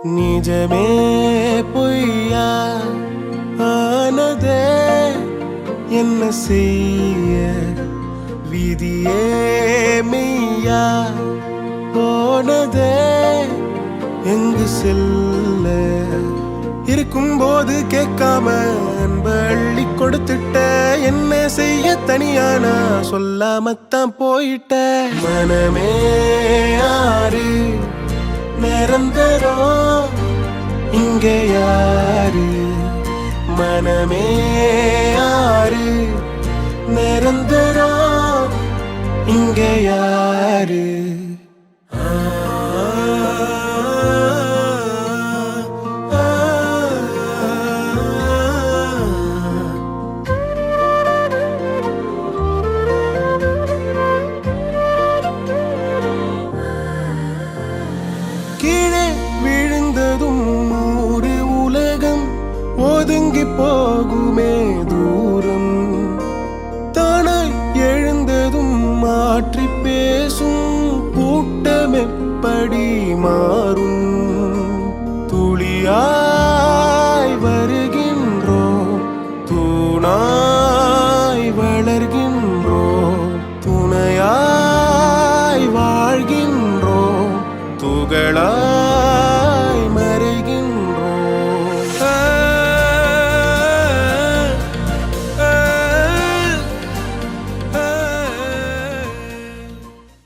நிஜமே பொய்யா ஆனதே என்ன செய்ய விதியே மெய்யா போனதே எங்கு செல்ல இருக்கும்போது கேட்காம அள்ளி கொடுத்துட்ட என்ன செய்ய தனியானா சொல்லாமத்தான் போயிட்ட மனமே யாரு நிரந்தரம் இங்கே யாரு மனமே யாரு நிரந்தரம் இங்கே யாரு கீழே விழுந்ததும் நூறு உலகம் ஒதுங்கி போகுமே தூரம் தானாய் எழுந்ததும் மாற்றி பேசும் கூட்டம் எப்படி மாறும்